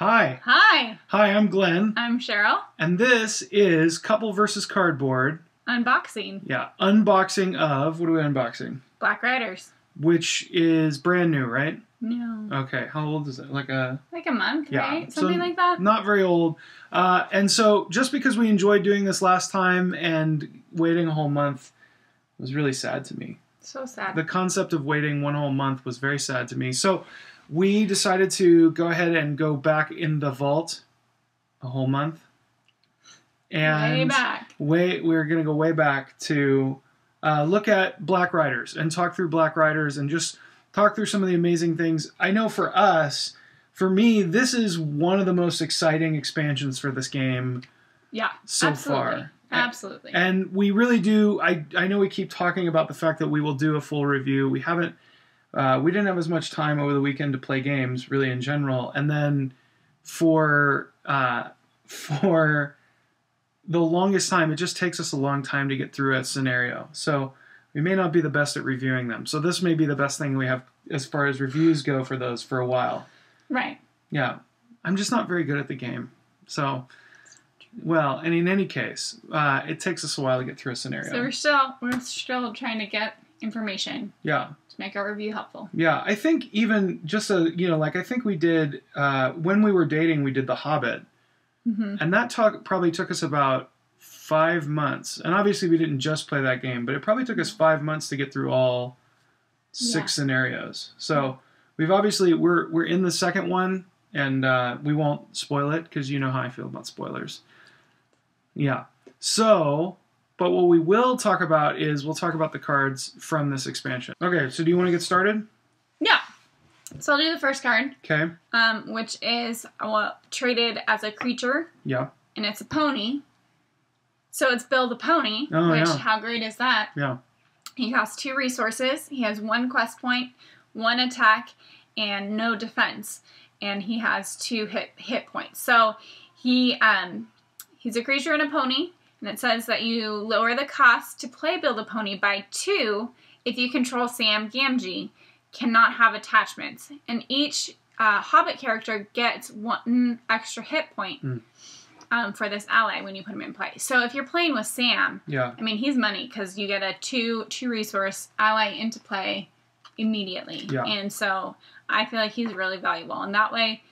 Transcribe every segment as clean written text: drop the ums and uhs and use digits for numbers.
Hi. Hi. Hi, I'm Glenn. I'm Cheryl. And this is Couple vs. Cardboard. Unboxing. Yeah, unboxing of, what are we unboxing? Black Riders. Which is brand new, right? No. Okay, how old is it? Like a month, yeah, right? Something like that? Not very old. And so just because we enjoyed doing this last time and waiting a whole month was really sad to me. So sad. The concept of waiting one whole month was very sad to me. So we decided to go ahead and go back in the vault a whole month. And way back. We're going to go way back to look at Black Riders and talk through Black Riders and just talk through some of the amazing things. I know for us, for me, this is one of the most exciting expansions for this game so far. Absolutely. And we really do. I know we keep talking about the fact that we will do a full review. We haven't. We didn't have as much time over the weekend to play games, really in general. And then for the longest time, it just takes us a long time to get through a scenario. So we may not be the best at reviewing them. So this may be the best thing we have as far as reviews go for those for a while. Right. Yeah. I'm just not very good at the game. So, well, and in any case, it takes us a while to get through a scenario. So we're still trying to get information. Yeah. To make our review helpful. Yeah, I think even just I think we did, when we were dating, we did The Hobbit. Mm-hmm. And that probably took us about 5 months. And obviously we didn't just play that game, but it probably took us 5 months to get through all 6 scenarios. So we've obviously, we're in the second one, and we won't spoil it because you know how I feel about spoilers. Yeah. So, but what we will talk about is we'll talk about the cards from this expansion. Okay, so do you want to get started? Yeah. So I'll do the first card. Okay. Which is traded as a creature. Yeah. And it's a pony. So it's Bill the Pony. Oh, which, yeah. how great is that? Yeah. He has 2 resources. He has 1 quest point, 1 attack, and no defense. And he has 2 hit points. So he's a creature and a pony. And it says that you lower the cost to play Bill the Pony by 2 if you control Sam Gamgee. Cannot have attachments. And each Hobbit character gets 1 extra hit point for this ally when you put him in play. So if you're playing with Sam, I mean, he's money because you get a 2 resource ally into play immediately. Yeah. And so I feel like he's really valuable. And that way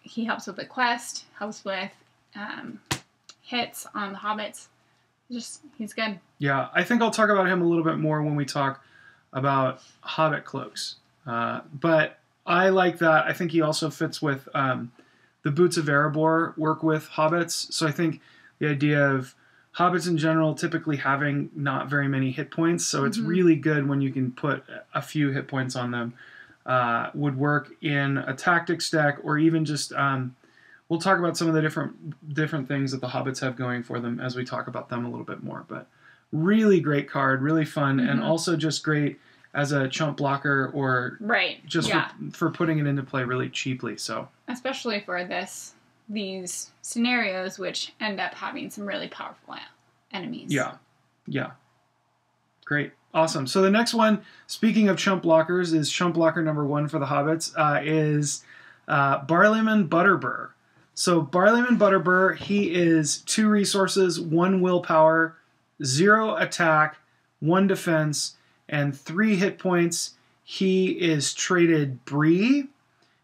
he helps with the quest, helps with hits on the Hobbits. He's good. Yeah, I think I'll talk about him a little bit more when we talk about Hobbit Cloaks. But I like that. I think he also fits with the Boots of Erebor work with Hobbits. So I think the idea of Hobbits in general typically having not very many hit points, so it's really good when you can put a few hit points on them, would work in a tactics deck, or even just, we'll talk about some of the different things that the Hobbits have going for them as we talk about them a little bit more. But really great card, really fun, and also just great as a chump blocker, or just for putting it into play really cheaply. So especially for these scenarios, which end up having some really powerful enemies. Yeah. Great. Awesome. So the next one, speaking of chump blockers, is chump blocker number 1 for the Hobbits, is Barlennan Butterbur. So Barlennan Butterbur, he is 2 resources, 1 willpower, 0 attack, 1 defense, and 3 hit points. He is traded Bree.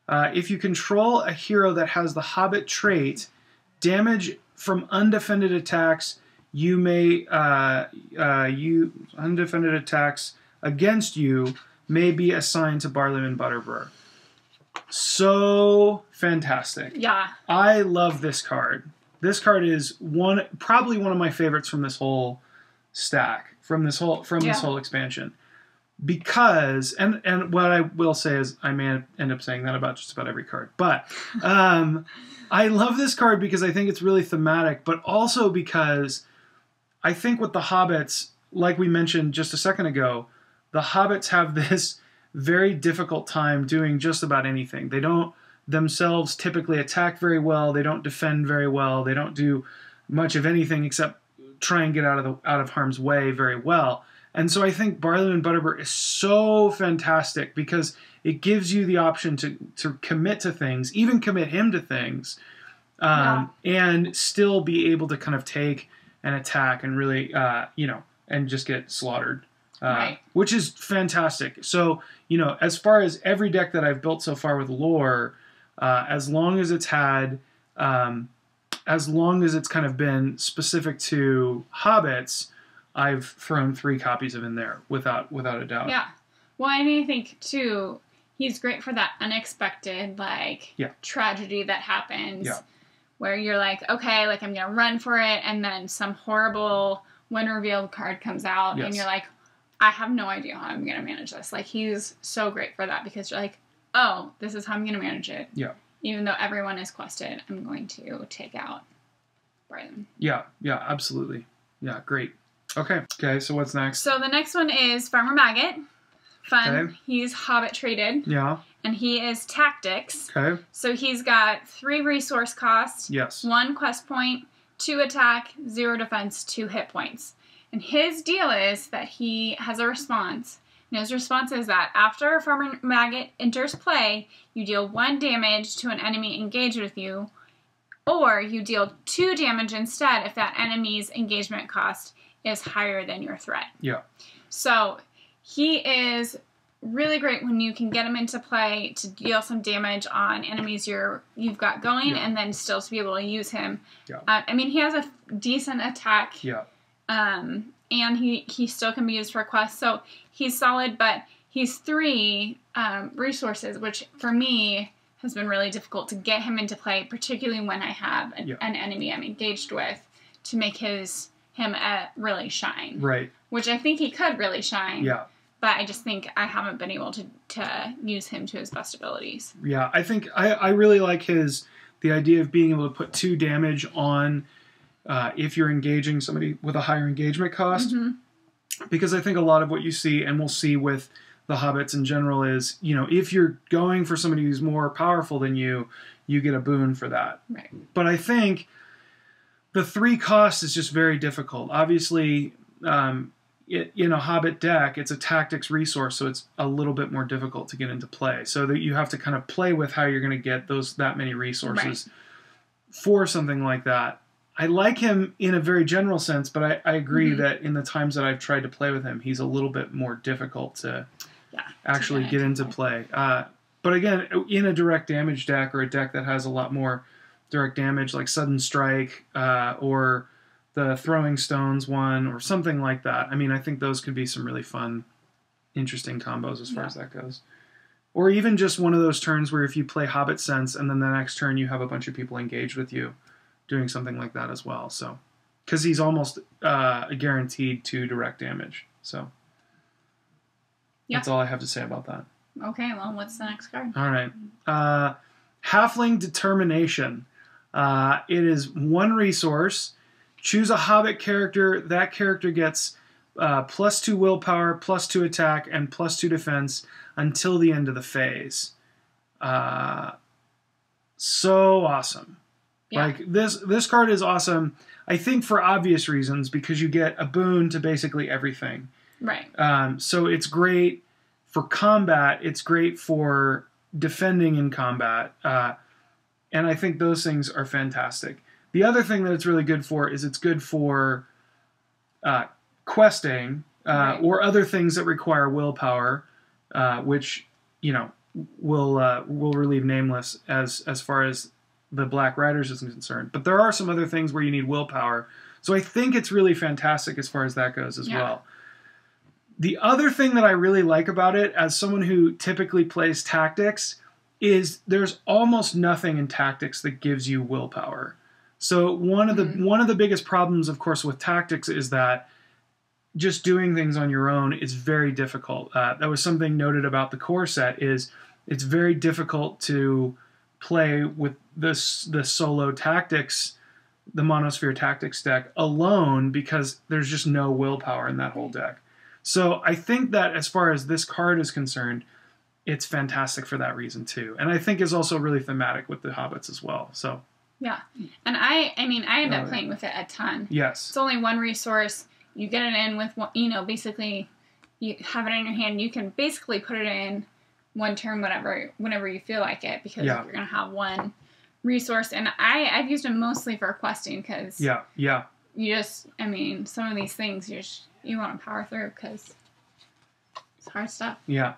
If you control a hero that has the Hobbit trait, damage from undefended attacks, you may undefended attacks against you may be assigned to Barlennan Butterbur. So fantastic. Yeah. I love this card. This card is probably one of my favorites from this whole stack, from this whole expansion. Because, and what I will say is, I may end up saying that about just about every card, but I love this card because I think it's really thematic, but also because I think with the Hobbits, like we mentioned just a second ago, the Hobbits have this very difficult time doing just about anything. They don't themselves typically attack very well, they don't defend very well, they don't do much of anything except try and get out of harm's way very well. And so I think Barlennan Butterbur is so fantastic because it gives you the option to commit to things, even commit him to things, and still be able to kind of take an attack and really, and just get slaughtered, which is fantastic. So, as far as every deck that I've built so far with lore, as long as it's had, as long as it's kind of been specific to hobbits, I've thrown 3 copies of in there without a doubt. Yeah. Well, I think, too, he's great for that unexpected, tragedy that happens where you're like, okay, I'm going to run for it, and then some horrible when revealed card comes out, and you're like, I have no idea how I'm going to manage this. He's so great for that because you're like, oh, this is how I'm going to manage it. Yeah. Even though everyone is quested, I'm going to take out Barlennan. Yeah, absolutely. Yeah, great. Okay, so what's next? So the next one is Farmer Maggot. Fun. Okay. He's Hobbit traded. Yeah. And he is Tactics. Okay. So he's got 3 resource costs. Yes. 1 quest point, 2 attack, 0 defense, 2 hit points. And his deal is that he has a response. And his response is that after Farmer Maggot enters play, you deal 1 damage to an enemy engaged with you, or you deal 2 damage instead if that enemy's engagement cost is higher than your threat. Yeah. So he is really great when you can get him into play to deal some damage on enemies you've got going, and then still to be able to use him. Yeah. He has a decent attack. Yeah. And he still can be used for quests, so he's solid. But he's 3 resources, which for me has been really difficult to get him into play, particularly when I have an enemy I'm engaged with, to make him really shine. Right. Which I think he could really shine. Yeah. But I just think I haven't been able to use him to his best abilities. Yeah, I think I really like the idea of being able to put 2 damage on if you're engaging somebody with a higher engagement cost. Mm-hmm. Because I think a lot of what you see, and we'll see with the hobbits in general, is, if you're going for somebody who's more powerful than you, you get a boon for that. Right. But I think the 3 cost is just very difficult. Obviously, in a Hobbit deck, it's a tactics resource, so it's a little bit more difficult to get into play. So that you have to kind of play with how you're going to get that many resources for something like that. I like him in a very general sense, but I agree that in the times that I've tried to play with him, he's a little bit more difficult to actually get into play. But again, in a direct damage deck, or a deck that has a lot more direct damage, like Sudden Strike, or the Throwing Stones one, or something like that. I think those could be some really fun, interesting combos as far as that goes. Or even just one of those turns where if you play Hobbit Sense, and then the next turn you have a bunch of people engaged with you, doing something like that as well. So, because he's almost guaranteed 2 direct damage. So, that's all I have to say about that. Okay, well, what's the next card? All right. Halfling Determination. It is 1 resource. Choose a Hobbit character. That character gets +2 willpower, +2 attack, and +2 defense until the end of the phase. So awesome. Yeah. This card is awesome, I think, for obvious reasons, because you get a boon to basically everything. Right. So it's great for combat. It's great for defending in combat. And I think those things are fantastic. The other thing that it's really good for is it's good for questing or other things that require willpower, which will relieve Nameless as far as the Black Riders is concerned. But there are some other things where you need willpower. So I think it's really fantastic as far as that goes as well. The other thing that I really like about it, as someone who typically plays Tactics, is there's almost nothing in Tactics that gives you willpower. So one of the biggest problems, of course, with Tactics is that just doing things on your own is very difficult. That was something noted about the core set, is it's very difficult to play with the solo Tactics, the Monosphere Tactics deck alone, because there's just no willpower in that whole deck. So I think that as far as this card is concerned, it's fantastic for that reason too. And I think is also really thematic with the Hobbits as well. So yeah. And I end up playing with it a ton. Yes. It's only 1 resource. you get it in with, you know, basically you have it in your hand. You can basically put it in one turn whenever you feel like it, because you're going to have one resource. And I've used them mostly for questing, because you just, I mean, some of these things you want to power through because it's hard stuff. Yeah,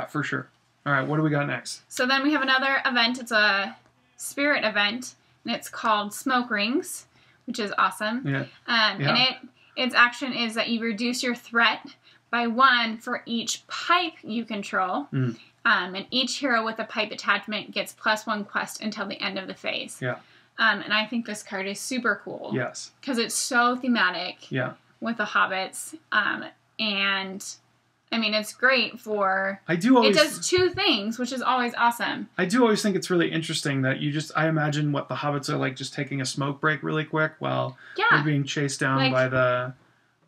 for sure. All right, what do we got next? So then we have another event. It's a spirit event, and it's called Smoke Rings, which is awesome. Yeah. And its action is that you reduce your threat by 1 for each pipe you control. And each hero with a pipe attachment gets +1 quest until the end of the phase. Yeah. And I think this card is super cool. Yes. Because it's so thematic. Yeah. With the hobbits. And I mean, it's great for... it does 2 things, which is always awesome. I do always think it's really interesting that I imagine what the hobbits are like, just taking a smoke break really quick while they're being chased down by the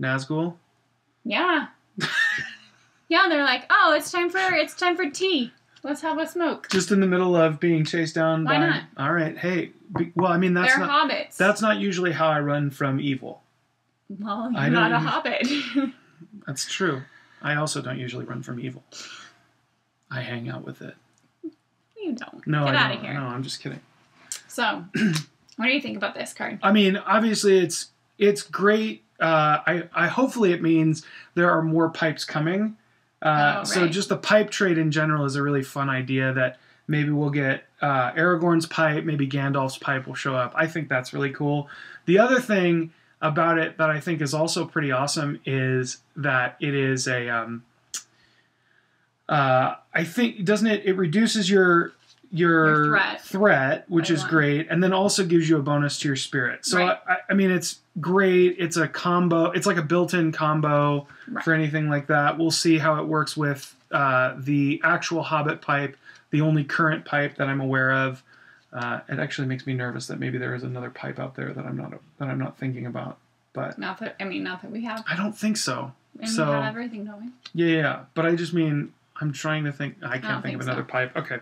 Nazgul. Yeah. Yeah, they're like, oh, it's time for tea. Let's have a smoke. Just in the middle of being chased down Why not? All right, hey. Well, I mean, they're hobbits. That's not usually how I run from evil. Well, you're not a hobbit. That's true. I also don't usually run from evil. I hang out with it. You don't. No, Get I out don't. of here. No, I'm just kidding. So, what do you think about this card? I mean, obviously it's great. I hopefully it means there are more pipes coming. Right. So just the pipe trade in general is a really fun idea that maybe we'll get Aragorn's pipe, maybe Gandalf's pipe will show up. I think that's really cool. The other thing about it that I think is also pretty awesome is that it is a I think, doesn't it reduces your threat, which is great, and then also gives you a bonus to your spirit. So right. I mean, it's great. It's a combo. It's like a built-in combo for anything like that. We'll see how it works with the actual Hobbit pipe, the only current pipe that I'm aware of. It actually makes me nervous that maybe there is another pipe out there that I'm not thinking about. But not that we have. I don't think so. And we have everything, don't we? Yeah. But I just mean, I'm trying to think. I can't think of another pipe. Okay.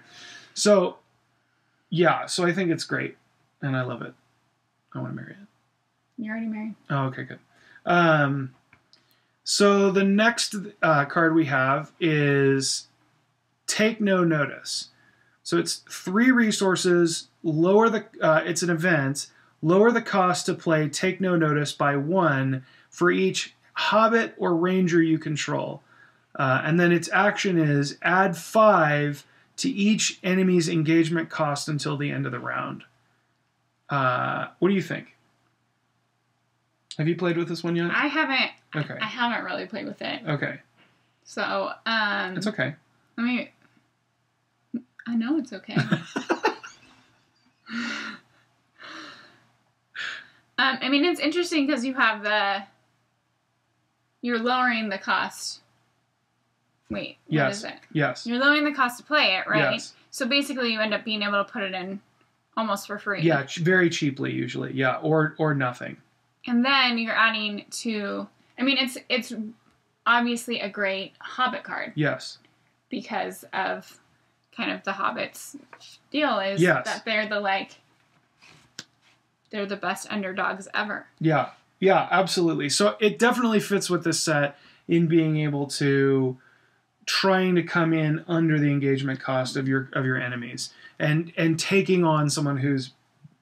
So, so I think it's great, and I love it. I want to marry it. You're already married. Oh, okay, good. So the next card we have is Take No Notice. So it's 3 resources, it's an event, lower the cost to play Take No Notice by 1 for each Hobbit or Ranger you control. And then its action is add 5 to each enemy's engagement cost until the end of the round. What do you think? Have you played with this one yet? I haven't. Okay. I haven't really played with it. Okay. So, it's okay. I know it's okay. I mean, it's interesting because you have you're lowering the cost. Wait, what is it? Yes. You're lowering the cost to play it, right? Yes. So basically you end up being able to put it in almost for free. Yeah, very cheaply usually. Yeah, or nothing. And then you're adding to... I mean, it's obviously a great Hobbit card. Yes. Because of kind of the Hobbits' deal is that they're they're the best underdogs ever. Yeah. Yeah, absolutely. So it definitely fits with this set in being able to... trying to come in under the engagement cost of your enemies and taking on someone who's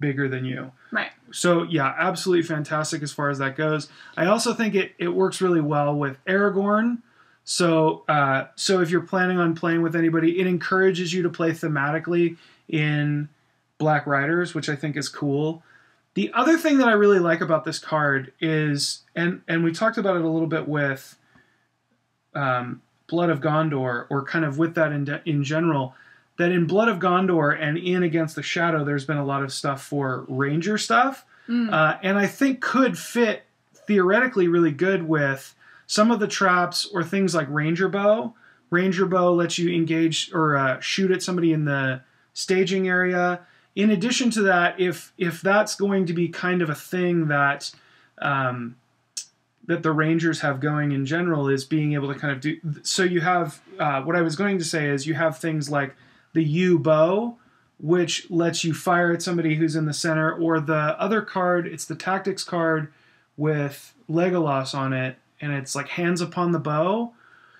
bigger than you. Right. So yeah, absolutely fantastic as far as that goes. I also think it works really well with Aragorn. So if you're planning on playing with anybody, it encourages you to play thematically in Black Riders, which I think is cool. The other thing that I really like about this card is, and we talked about it a little bit with Blood of Gondor, or kind of with that in general, that in Blood of Gondor and in Against the Shadow, there's been a lot of stuff for Ranger stuff, and I think could fit theoretically really good with some of the traps or things like Ranger Bow. Ranger Bow lets you engage or shoot at somebody in the staging area. In addition to that, if that's going to be kind of a thing that that the Rangers have going in general, is being able to kind of do... So you have... what I was going to say is you have things like the U-Bow, which lets you fire at somebody who's in the center, or the other card, it's the Tactics card, with Legolas on it, and it's like hands upon the bow.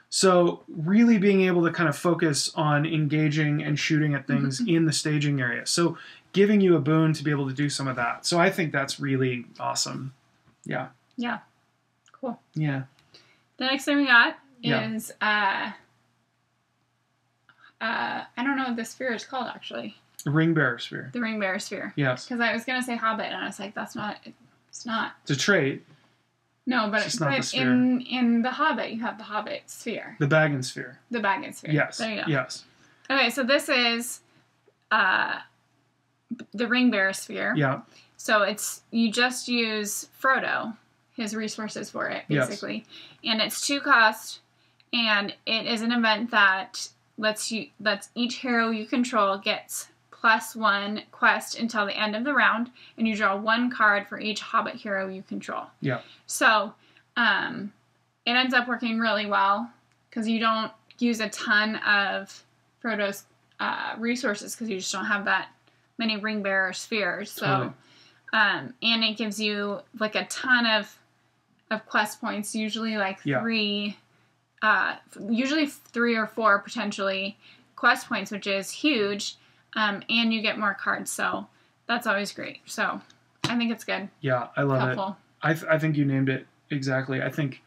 So really being able to kind of focus on engaging and shooting at things in the staging area. So giving you a boon to be able to do some of that. So I think that's really awesome. Yeah. Yeah. Cool. Yeah. The next thing we got is, I don't know what this sphere is called, actually. The Ringbearer Sphere. The Ringbearer Sphere. Yes. Because I was going to say Hobbit, and I was like, that's not, it's not. It's a trait. No, but in the Hobbit, you have the Hobbit Sphere. The Baggin Sphere. The Baggin Sphere. Yes. There you go. Yes. Okay, so this is the Ringbearer Sphere. Yeah. So you just use Frodo, his resources for it, basically. Yes. And it's 2 cost, and it is an event that lets each hero you control gets +1 quest until the end of the round, and you draw 1 card for each Hobbit hero you control. Yeah. So it ends up working really well because you don't use a ton of Frodo's resources because you just don't have that many Ringbearer Spheres. So, totally. And it gives you like a ton of quest points, usually like 3, usually 3 or 4 potentially quest points, which is huge. And you get more cards, so that's always great. So I think it's good. Yeah, I love helpful. it. I think you named it exactly. I think,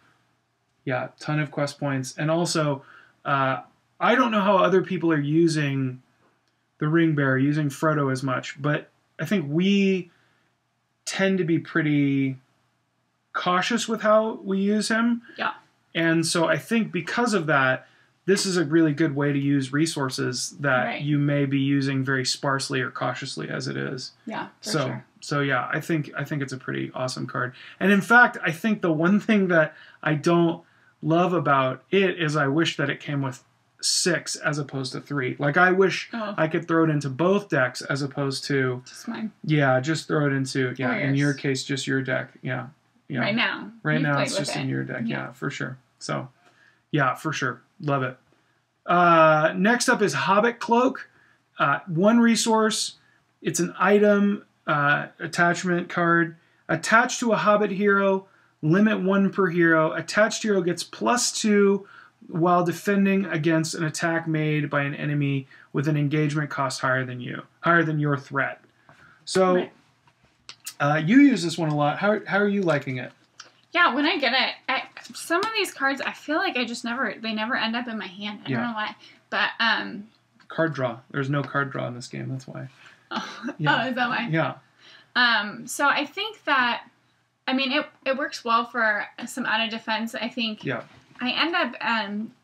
ton of quest points. And also, I don't know how other people are using the Ringbearer, using Frodo as much, but I think we tend to be pretty cautious with how we use him. Yeah. And so I think because of that, this is a really good way to use resources that you may be using very sparsely or cautiously as it is. Yeah, for sure. So yeah, I think it's a pretty awesome card. And in fact, I think the one thing that I don't love about it is I wish that it came with 6 as opposed to 3. Like I wish I could throw it into both decks as opposed to just mine. Yeah, just throw it into in your case just your deck. Yeah. Yeah. Right now. Right now it's just in your deck. Yeah, for sure. So yeah, for sure. Love it. Next up is Hobbit Cloak. 1 resource. It's an item attachment card. Attached to a Hobbit hero. Limit 1 per hero. Attached hero gets +2 while defending against an attack made by an enemy with an engagement cost higher than your threat. So you use this one a lot. How are you liking it? Yeah, when I get it, some of these cards, I feel like they never end up in my hand. I don't know why, but card draw. There's no card draw in this game. That's why. Oh, is that why? Yeah. So I think that, I mean, it works well for some out of defense. I think. Yeah. I end up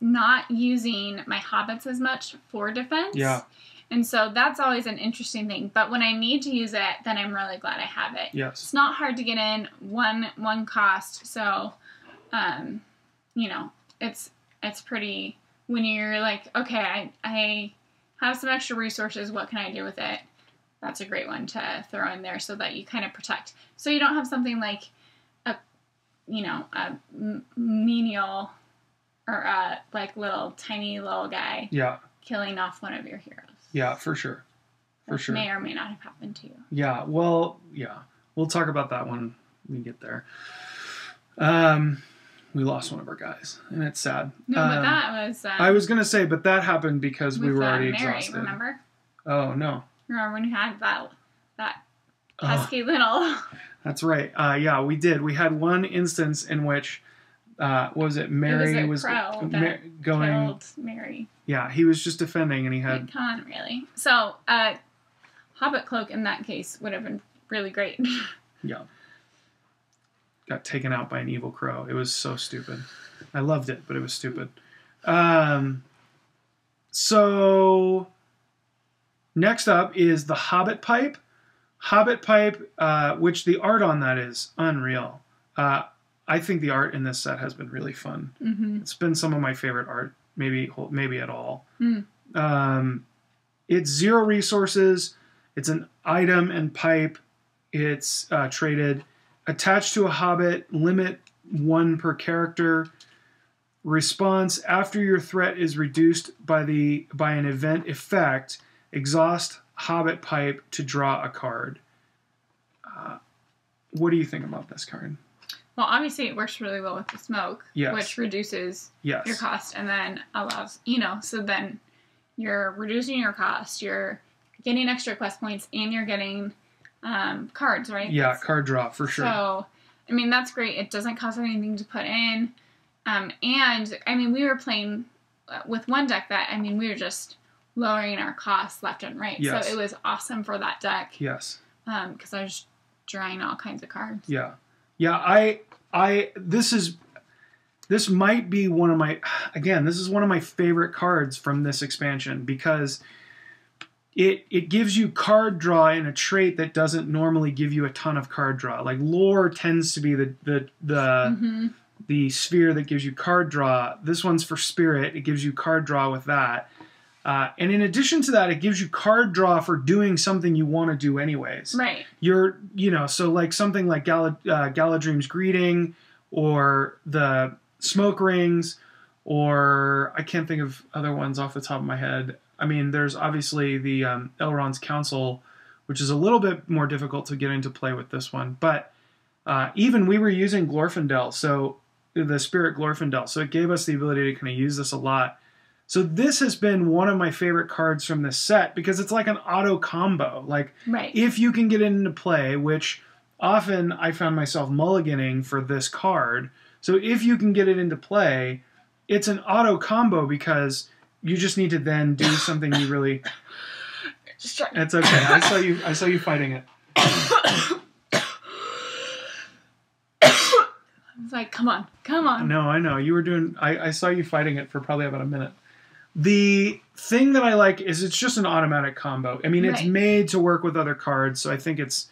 not using my hobbits as much for defense. Yeah. And so that's always an interesting thing. But when I need to use it, then I'm really glad I have it. Yes. It's not hard to get in, one cost. So, it's pretty, when you're like, okay, I have some extra resources, what can I do with it? That's a great one to throw in there so that you kind of protect. So you don't have something like a menial or a tiny little guy killing off one of your heroes. Yeah, for sure. For sure. May or may not have happened to you. Yeah, well, yeah. We'll talk about that when we get there. We lost one of our guys, and it's sad. No, but that was... I was going to say, but that happened because we were already Mary, exhausted. Remember? Oh, no. Remember when you had that pesky little... That's right. Yeah, we did. We had one instance in which, was it Mary was crow going... killed Mary. Yeah, he was just defending, and he had... Come on, really. So, Hobbit Cloak in that case would have been really great. Yeah. Got taken out by an evil crow. It was so stupid. I loved it, but it was stupid. So, next up is the Hobbit Pipe. Hobbit Pipe, which the art on that is unreal. I think the art in this set has been really fun. Mm-hmm. It's been some of my favorite art, maybe at all. Mm. It's 0 resources. It's an item and pipe. It's traded. Attached to a Hobbit, limit 1 per character. Response: after your threat is reduced by an event effect, exhaust Hobbit Pipe to draw a card. What do you think about this card? Well, obviously it works really well with the smoke, Yes. which reduces Yes. your cost and then allows, so then you're reducing your cost, you're getting extra quest points, and you're getting cards, right? Yeah, card draw, for sure. So, I mean, that's great. It doesn't cost anything to put in. And, I mean, we were playing with one deck that, I mean, we were just lowering our costs left and right. Yes. So it was awesome for that deck. Yes. Because I was drawing all kinds of cards. Yeah. Yeah, this might be one of my, again, this is one of my favorite cards from this expansion because it gives you card draw in a trait that doesn't normally give you a ton of card draw. Like lore tends to be the sphere that gives you card draw. This one's for spirit. It gives you card draw with that. And in addition to that, it gives you card draw for doing something you want to do anyways. Right. So like something like Galadriel's Greeting or the Smoke Rings, or I can't think of other ones off the top of my head. I mean, there's obviously the Elrond's Council, which is a little bit more difficult to get into play with this one. But even we were using Glorfindel, so the Spirit Glorfindel, so it gave us the ability to kind of use this a lot. So this has been one of my favorite cards from this set because it's like an auto combo. Like, right. If you can get it into play, which often I found myself mulliganing for this card. So if you can get it into play, it's an auto combo because you just need to then do something you really... It's okay. I saw you fighting it. I was like, come on. No, I know. You were doing... I saw you fighting it for probably about a minute. The thing that I like is it's just an automatic combo. I mean, It's made to work with other cards, so I think it's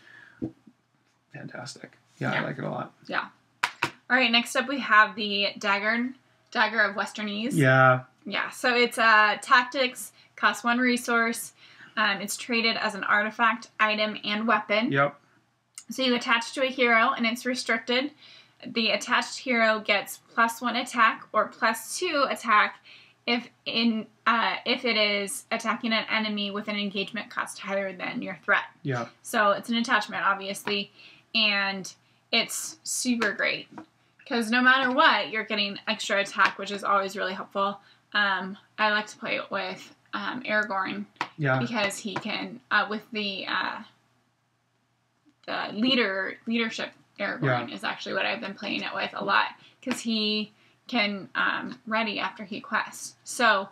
fantastic. Yeah, I like it a lot. Yeah. All right, next up we have the Dagger of Westernese. Yeah. Yeah, so it's tactics, costs 1 resource. It's traded as an artifact, item, and weapon. Yep. So you attach to a hero, and it's restricted. The attached hero gets +1 attack or +2 attack if it is attacking an enemy with an engagement cost higher than your threat. Yeah. So it's an attachment, obviously, and it's super great because no matter what, you're getting extra attack, which is always really helpful. I like to play it with Aragorn because he can with the leadership Aragorn is actually what I've been playing it with a lot because he can ready after he quests. So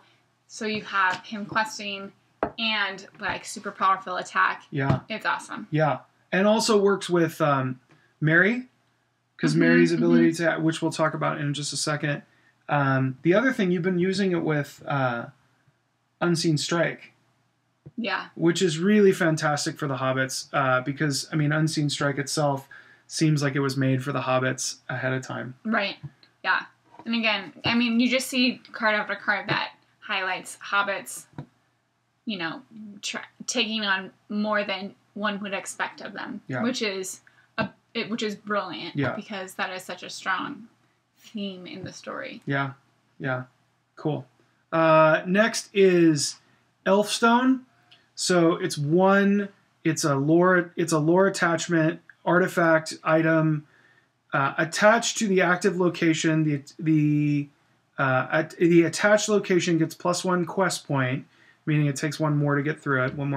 you have him questing and like super powerful attack. Yeah. It's awesome. Yeah. And also works with Mary because Mary's ability to, which we'll talk about in just a second. The other thing, you've been using it with Unseen Strike. Yeah. Which is really fantastic for the Hobbits because, I mean, Unseen Strike itself seems like it was made for the Hobbits ahead of time. Right. Yeah. And again, I mean, you just see card after card that highlights Hobbits, taking on more than one would expect of them, which is brilliant because that is such a strong theme in the story. Yeah. Yeah. Cool. Next is Elfstone. So it's a lore attachment, artifact, item, attached to the active location. The attached location gets +1 quest point, meaning it takes one more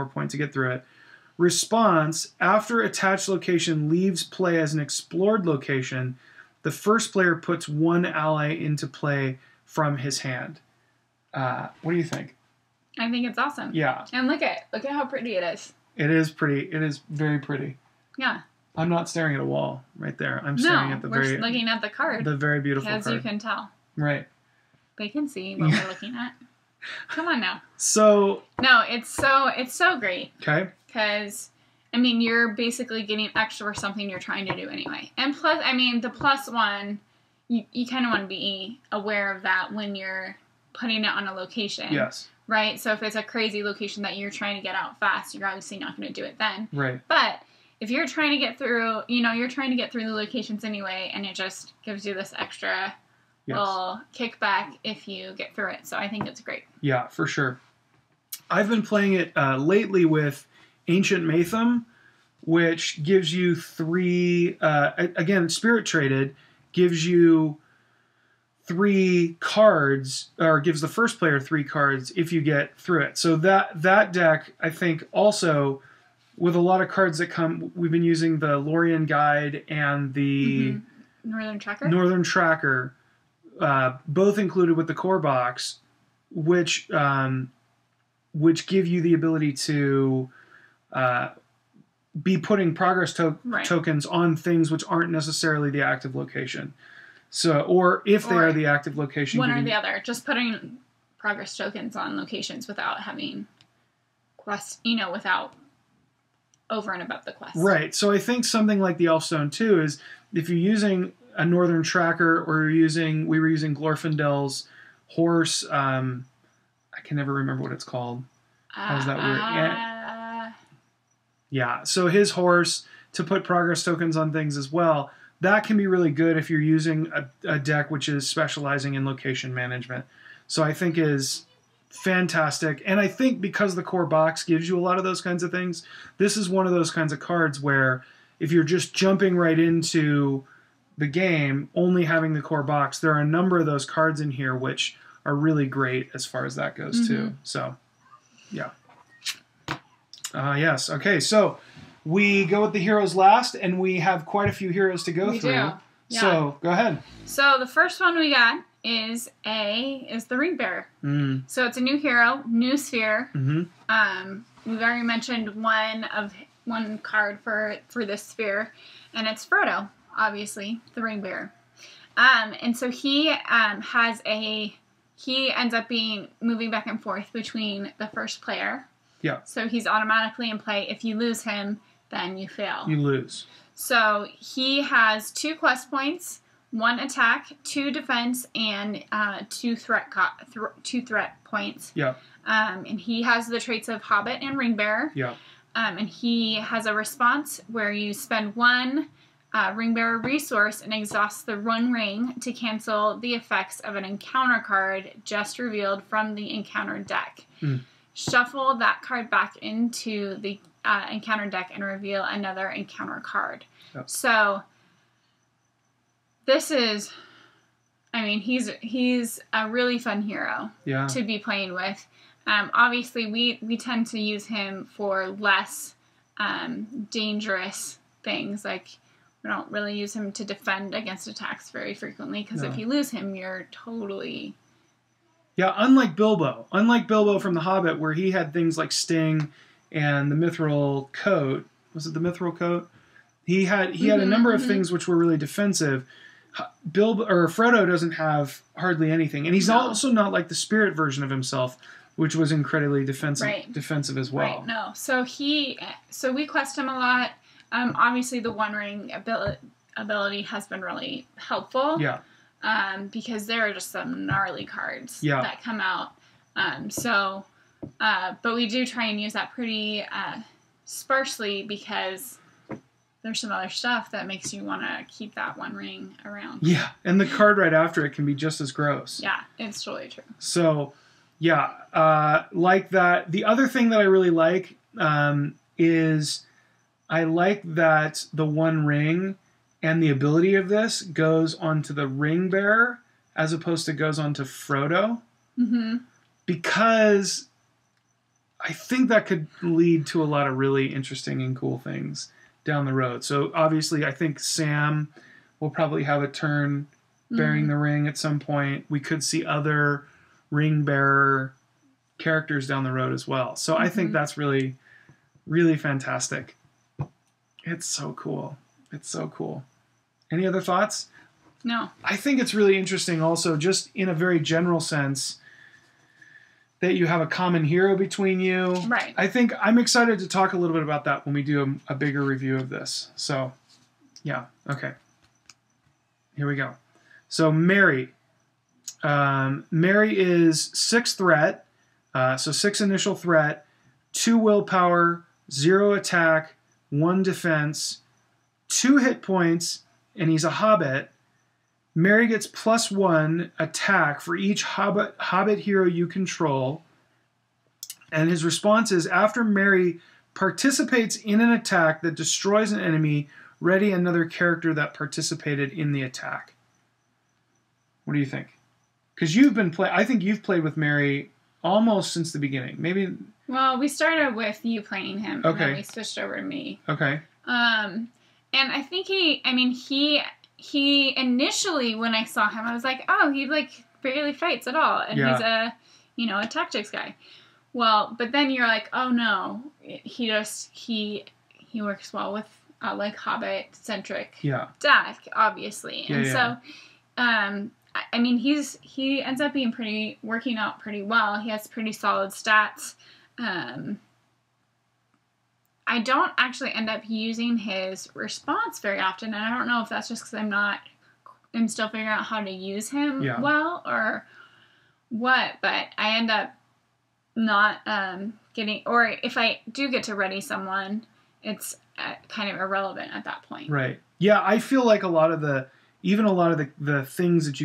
point to get through it. Response: after attached location leaves play as an explored location, the first player puts 1 ally into play from his hand. What do you think? I think it's awesome. Yeah. And look at how pretty it is. It is pretty. It is very pretty. Yeah. I'm not staring at a wall right there. I'm staring at we're looking at the card. The very beautiful card. As you can tell. Right. They can see what we're looking at. Come on now. So. No, it's so great. Okay. Because, I mean, you're basically getting extra for something you're trying to do anyway. And plus, I mean, the +1, you kind of want to be aware of that when you're putting it on a location. Yes. Right? So if it's a crazy location that you're trying to get out fast, you're obviously not going to do it then. Right. But if you're trying to get through, you're trying to get through the locations anyway, and it just gives you this extra little kickback if you get through it. So I think it's great. Yeah, for sure. I've been playing it lately with Ancient Matham, which gives you 3, again, spirit traded, gives you 3 cards, or gives the first player 3 cards if you get through it. So that deck, I think, also, with a lot of cards that come, we've been using the Lorien Guide and the Northern Tracker, both included with the core box, which give you the ability to be putting progress tokens on things which aren't necessarily the active location. So, or if they are the active location, one or the other, just putting progress tokens on locations without having quest, without over and above the quest. Right. So I think something like the Elfstone 2 is, if you're using a Northern Tracker, or we were using Glorfindel's horse, I can never remember what it's called. How's that weird? Yeah. So his horse, to put progress tokens on things as well, that can be really good if you're using a deck which is specializing in location management. So I think is fantastic. And I think because the core box gives you a lot of those kinds of things, this is one of those kinds of cards where if you're just jumping right into the game, only having the core box, there are a number of those cards in here which are really great as far as that goes too. So, yeah. Yes. Okay. So we go with the heroes last, and we have quite a few heroes to go through. Yeah. So go ahead. So the first one we got is the Ringbearer. So it's a new hero, new sphere. We've already mentioned one card for this sphere, and it's Frodo, obviously, the Ringbearer. And so he ends up moving back and forth between the first player. Yeah. So he's automatically in play. If you lose him, then you fail. You lose. So he has 2 quest points, 1 attack, 2 defense, and 2 threat points. Yeah. And he has the traits of Hobbit and Ringbearer. Yeah. And he has a response where you spend 1 Ringbearer resource and exhaust the Run Ring to cancel the effects of an encounter card just revealed from the encounter deck. Shuffle that card back into the encounter deck and reveal another encounter card. Yep. So this is, he's a really fun hero to be playing with. Obviously, we tend to use him for less dangerous things. Like, we don't really use him to defend against attacks very frequently, because if you lose him, you're totally... Yeah, unlike Bilbo from The Hobbit, where he had things like Sting and the Mithril Coat. Was it the Mithril Coat? He had a number of things which were really defensive. Frodo doesn't have hardly anything, and he's also not like the spirit version of himself, which was incredibly defensive as well. Right. No. So we quest him a lot. Obviously, the One Ring ability has been really helpful. Yeah. Because there are just some gnarly cards that come out. But we do try and use that pretty sparsely, because there's some other stuff that makes you want to keep that One Ring around. Yeah, and the card right after it can be just as gross. Yeah, it's totally true. So, like that. The other thing that I really like is I like that the One Ring and the ability of this goes onto the Ringbearer as opposed to goes onto Frodo. Because I think that could lead to a lot of really interesting and cool things down the road. So obviously, I think Sam will probably have a turn bearing the ring at some point. We could see other Ringbearer characters down the road as well. So I think that's really, really fantastic. It's so cool. It's so cool. Any other thoughts? No. I think it's really interesting also, just in a very general sense, that you have a common hero between you. Right. I think I'm excited to talk a little bit about that when we do a bigger review of this. So, yeah. Okay. Here we go. So, Mary. Mary is 6 threat. So 6 initial threat, 2 willpower, 0 attack, 1 defense, 2 hit points, and he's a hobbit. Mary gets +1 attack for each hobbit hero you control. And his response is, after Mary participates in an attack that destroys an enemy. Ready another character that participated in the attack. What do you think? Because you've been I think you've played with Mary almost since the beginning. Maybe. Well, we started with you playing him, and then we switched over to me. Okay. And I think he initially, when I saw him, I was like, oh, he like barely fights at all, and he's a tactics guy. Well, but then you're like, oh no, he works well with like Hobbit centric deck, obviously, and so I mean he ends up being working out pretty well. He has pretty solid stats. I don't actually end up using his response very often, and I don't know if that's just because I'm still figuring out how to use him well or what, but I end up not getting, or if I do get to ready someone, it's kind of irrelevant at that point. Right. Yeah, I feel like a lot of the things that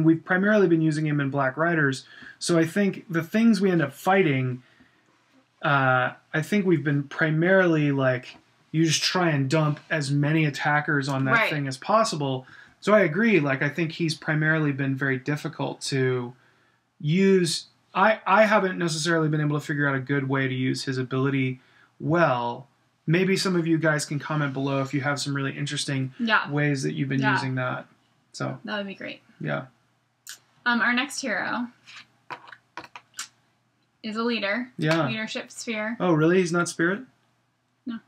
we've primarily been using him in Black Riders, so I think the things we end up fighting, I think we've been primarily like, you just try and dump as many attackers on that thing as possible. So I agree, like I think he's primarily been very difficult to use. I haven't necessarily been able to figure out a good way to use his ability well. Maybe some of you guys can comment below if you have some really interesting ways that you've been using that. So that would be great. Yeah. Our next hero is a leader. Yeah. Leadership Sphere. Oh, really? He's not Spirit? No.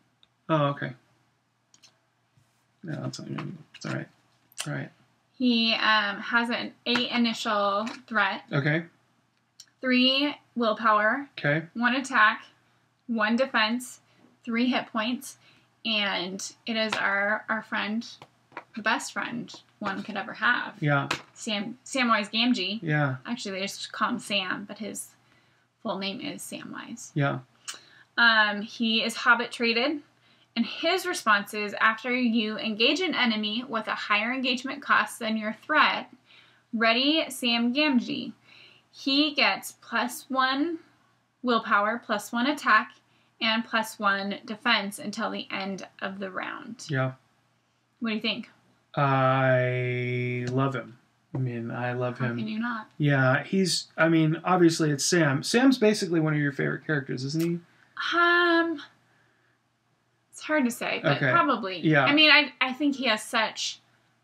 Oh, okay. Yeah, it's all right. All right. He has an 8 initial threat. Okay. 3 willpower. Okay. 1 attack. 1 defense. 3 hit points. And it is our friend, the best friend one could ever have. Yeah. Samwise Gamgee. Yeah. Actually, they just call him Sam, but his full name is Samwise. Yeah. He is Hobbit traded, and his response is after you engage an enemy with a higher engagement cost than your threat, ready Sam Gamgee. He gets +1 willpower, +1 attack, and +1 defense until the end of the round. Yeah. What do you think? I love him. I mean, I love him. How can you not? Yeah, obviously it's Sam. Sam's basically one of your favorite characters, isn't he? It's hard to say, but probably. Yeah. I mean, I think he has such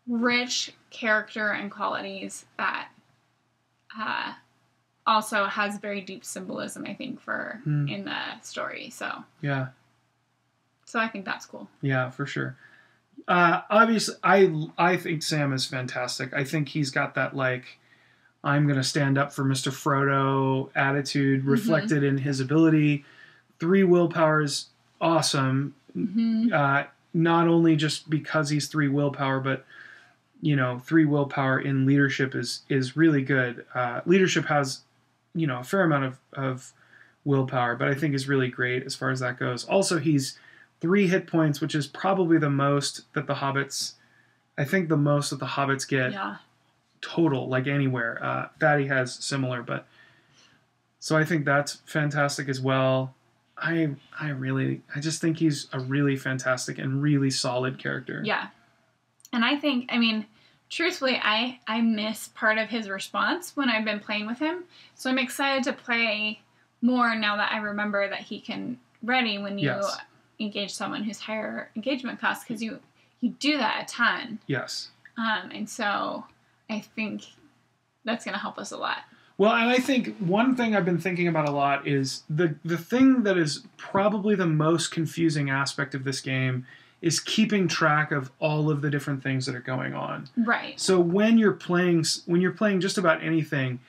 rich character and qualities that also has very deep symbolism, I think, for in the story. So yeah. So I think that's cool. Yeah, for sure. Obviously, I think Sam is fantastic. I think he's got that, like, I'm going to stand up for Mr. Frodo attitude reflected in his ability. 3 willpower is awesome. Not only just because he's 3 willpower, but, 3 willpower in leadership is really good. Leadership has, a fair amount of willpower, but I think is really great as far as that goes. Also, he's 3 hit points, which is probably the most that the Hobbits get total, like anywhere. Fatty has similar, but so I think that's fantastic as well. I just think he's a really fantastic and really solid character. Yeah. And I think, truthfully, I miss part of his response when I've been playing with him. So I'm excited to play more now that I remember that he can ready when you engage someone who's higher engagement cost, because you do that a ton. Yes. And so I think that's going to help us a lot. Well, and I think one thing I've been thinking about a lot is the thing that is probably the most confusing aspect of this game is keeping track of all of the different things that are going on. Right. So when you're playing just about anything,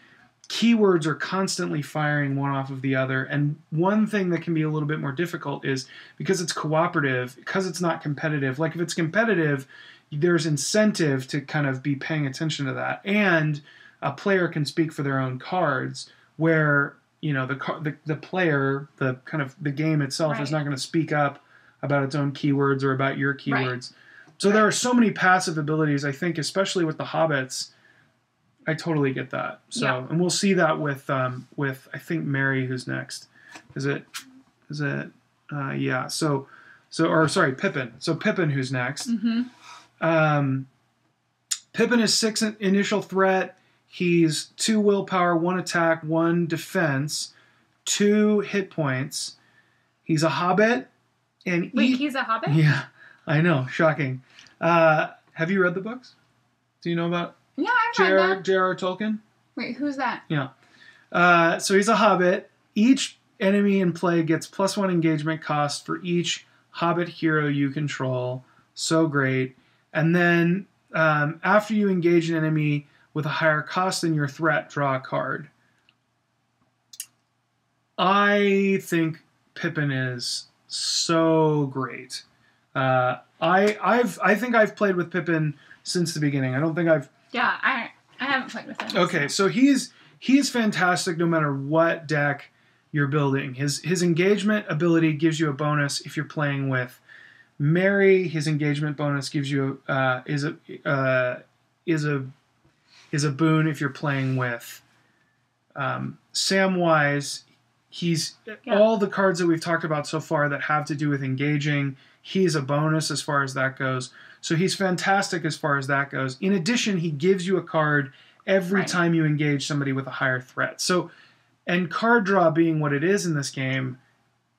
keywords are constantly firing one off of the other. And one thing that can be a little bit more difficult is because it's cooperative, because it's not competitive. Like if it's competitive, there's incentive to kind of be paying attention to that. And a player can speak for their own cards, where the player, the kind of the game itself is not going to speak up about its own keywords or about your keywords. So there are so many passive abilities, I think, especially with the Hobbits. I totally get that. So, and we'll see that with I think Mary, who's next. Is it Yeah. Or sorry, Pippin. So Pippin, who's next? Pippin is 6 initial threat. He's 2 willpower, 1 attack, 1 defense, 2 hit points. He's a hobbit. And wait, he's a hobbit? Yeah, I know. Shocking. Have you read the books? Do you know about Yeah, I've read them. J.R.R. Tolkien? Wait, who's that? Yeah. So he's a hobbit. Each enemy in play gets +1 engagement cost for each hobbit hero you control. So great. And then after you engage an enemy with a higher cost than your threat, draw a card. I think Pippin is so great. I think I've played with Pippin since the beginning. I don't think I've... Yeah, I haven't played with him. Okay, so he is fantastic no matter what deck you're building. His engagement ability gives you a bonus if you're playing with Merry. His engagement bonus gives you is a boon if you're playing with Samwise. He's all the cards that we've talked about so far that have to do with engaging. He's a bonus as far as that goes. So he's fantastic as far as that goes. In addition, he gives you a card every time you engage somebody with a higher threat. So, and card draw being what it is in this game,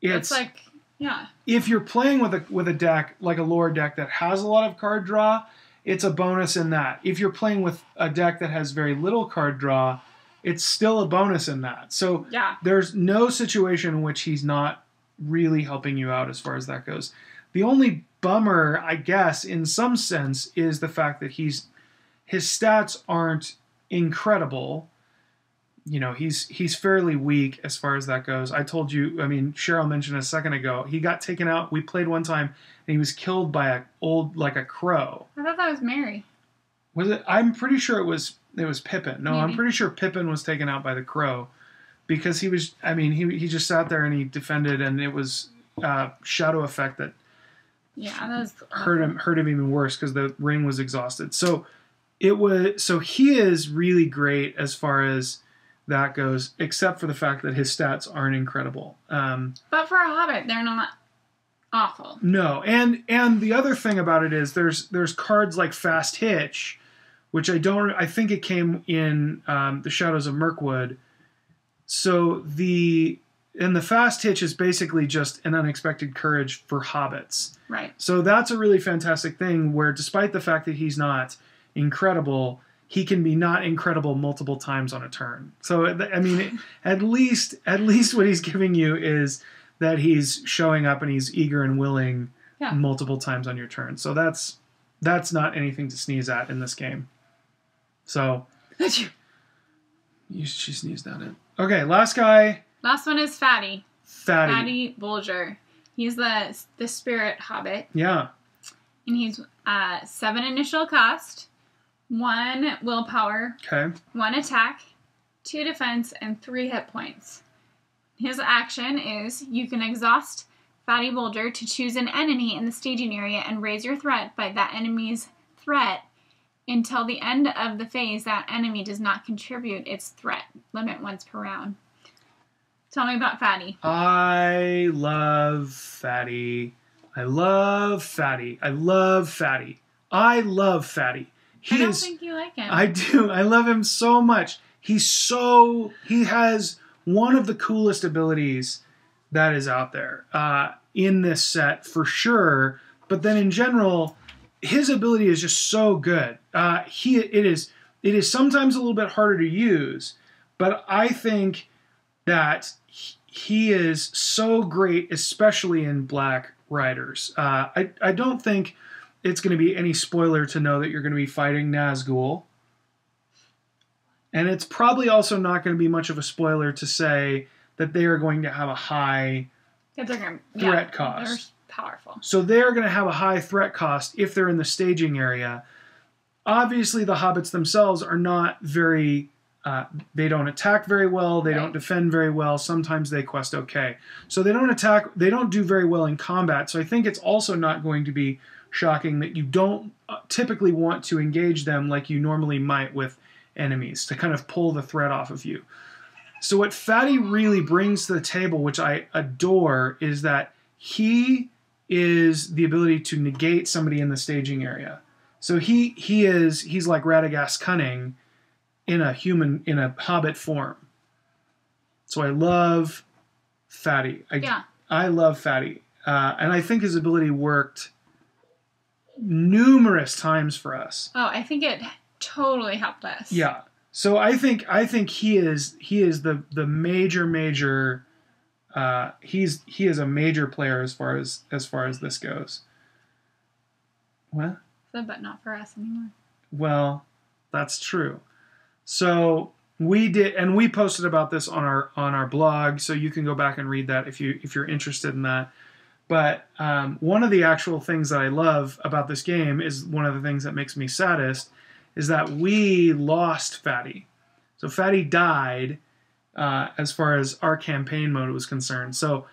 it's like, yeah. If you're playing with a deck, like a lore deck that has a lot of card draw, it's a bonus in that. If you're playing with a deck that has very little card draw, it's still a bonus in that. So there's no situation in which he's not really helping you out as far as that goes. The only bummer, I guess, in some sense, is the fact that his stats aren't incredible. You know, he's fairly weak as far as that goes. I told you, I mean, Cheryl mentioned a second ago, he got taken out. We played one time, and he was killed by a crow. I thought that was Merry. Was it? I'm pretty sure it was Pippin. No, Maybe. I'm pretty sure Pippin was taken out by the crow because he was, I mean, he just sat there and he defended, and it was shadow effect that that was hurt him even worse because the ring was exhausted. So he is really great as far as that goes, except for the fact that his stats aren't incredible. But for a hobbit, they're not awful. No, and the other thing about it is there's cards like Fast Hitch, which I think it came in the Shadows of Mirkwood. So the Fast Hitch is basically just an unexpected courage for hobbits. Right. So that's a really fantastic thing where despite the fact that he's not incredible, he can be not incredible multiple times on a turn. So, I mean, at least what he's giving you is that he's showing up and he's eager and willing multiple times on your turn. So that's not anything to sneeze at in this game. So she sneezed at it. Okay, last guy. Last one is Fatty. Fatty Bulger. He's the spirit hobbit. Yeah. And he's 7 initial cost, 1 willpower, 1 attack, 2 defense, and 3 hit points. His action is you can exhaust Fatty Bulger to choose an enemy in the staging area and raise your threat by that enemy's threat until the end of the phase that enemy does not contribute its threat limit once per round. Tell me about Fatty. I love Fatty. I don't think you like him. I do. I love him so much. He has one of the coolest abilities that is out there in this set for sure. But then in general, his ability is just so good. It is sometimes a little bit harder to use, but I think that he is so great, especially in Black Riders. I don't think it's going to be any spoiler to know that you're going to be fighting Nazgul. And it's probably also not going to be much of a spoiler to say that they are going to have a high threat cost. They're powerful. So they're going to have a high threat cost if they're in the staging area. Obviously, the hobbits themselves are not very... they don't attack very well. They don't defend very well. Sometimes they quest okay. So they don't attack. They don't do very well in combat. So I think it's also not going to be shocking that you don't typically want to engage them like you normally might with enemies to kind of pull the threat off of you. So what Fatty really brings to the table, which I adore, is that he is the ability to negate somebody in the staging area. So he's like Radagast Cunning in a Hobbit form. So I love Fatty. I love Fatty. And I think his ability worked numerous times for us. Oh, I think it totally helped us. Yeah. So I think he is the major he is a major player as far as this goes. What? But not for us anymore. Well, that's true. So we did, and we posted about this on our blog, so you can go back and read that if you're interested in that. But one of the actual things that I love about this game is one of the things that makes me saddest is that we lost Fatty. So Fatty died as far as our campaign mode was concerned. So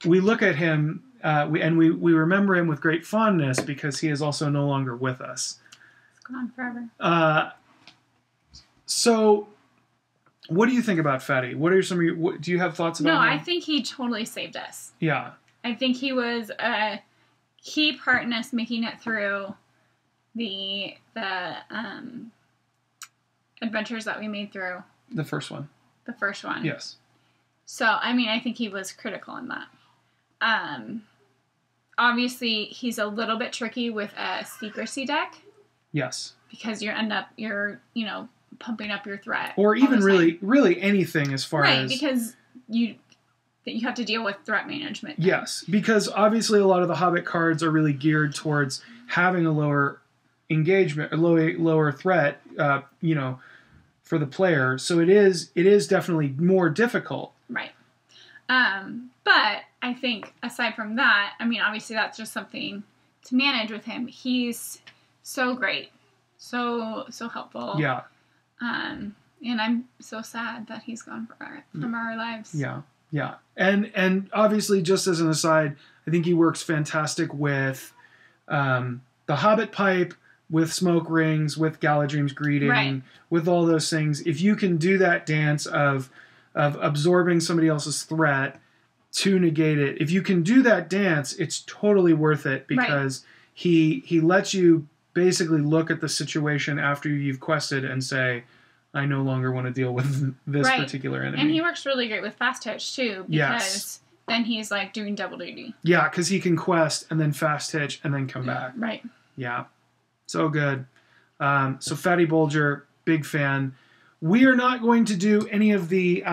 we look at him, we remember him with great fondness because he is also no longer with us. It's gone forever. So what do you think about Fatty? What are some of your, do you have thoughts about him? No, I think he totally saved us. Yeah. I think he was a key part in us making it through the adventures that we made through. The first one. The first one. Yes. So, I mean, I think he was critical in that. Obviously, he's a little bit tricky with a secrecy deck. Yes. Because you're pumping up your threat. Or even really anything as far as... Right, because you have to deal with threat management. Yes, because obviously a lot of the Hobbit cards are really geared towards having a lower engagement, a lower threat, for the player. So it is definitely more difficult. Right. But I think aside from that, I mean, obviously that's just something to manage with him. He's so great. So helpful. Yeah. And I'm so sad that he's gone from our lives. Yeah. Yeah. And obviously, just as an aside, I think he works fantastic with the Hobbit Pipe, with Smoke Rings, with Galadriel's Greeting, right. with all those things. If you can do that dance of absorbing somebody else's threat to negate it, if you can do that dance, it's totally worth it because right. he lets you basically look at the situation after you've quested and say, I no longer want to deal with this right. particular enemy. And he works really great with Fast Hitch, too, because then he's, like, doing double duty. Yeah, because he can quest and then Fast Hitch and then come back. Right. Yeah. So good. So Fatty Bolger, big fan. We are not going to do any of the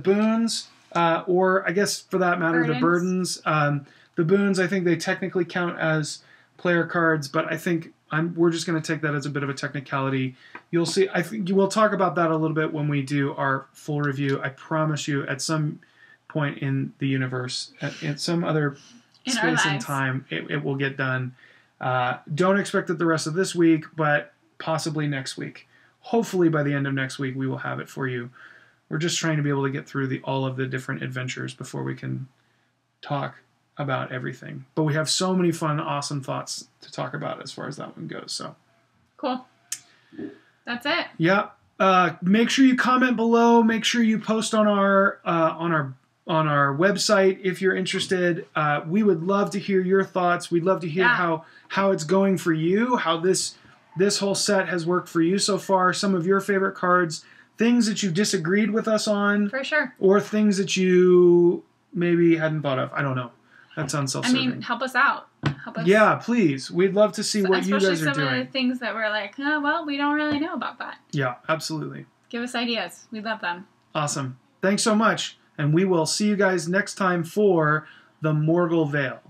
boons, or I guess for that matter, the burdens. The boons, I think they technically count as player cards, but I think we're just going to take that as a bit of a technicality. You'll see. I think we'll talk about that a little bit when we do our full review. I promise you, at some point in the universe, at some other space and time, it will get done. Don't expect it the rest of this week, but possibly next week. Hopefully by the end of next week, we will have it for you. We're just trying to be able to get through all of the different adventures before we can talk about everything. But we have so many fun, awesome thoughts to talk about as far as that one goes. So cool. That's it. Yeah. Make sure you comment below. Make sure you post on our website if you're interested. We would love to hear your thoughts. We'd love to hear how it's going for you, how this whole set has worked for you so far, some of your favorite cards, things that you disagreed with us on. For sure. Or things that you maybe hadn't thought of. I don't know. That sounds self-serving. I mean, help us out. Help us. Yeah, please. We'd love to see what you guys are doing. Especially some of the things that we're like, oh, well, we don't really know about that. Yeah, absolutely. Give us ideas. We love them. Awesome. Thanks so much. And we will see you guys next time for the Morgul Vale.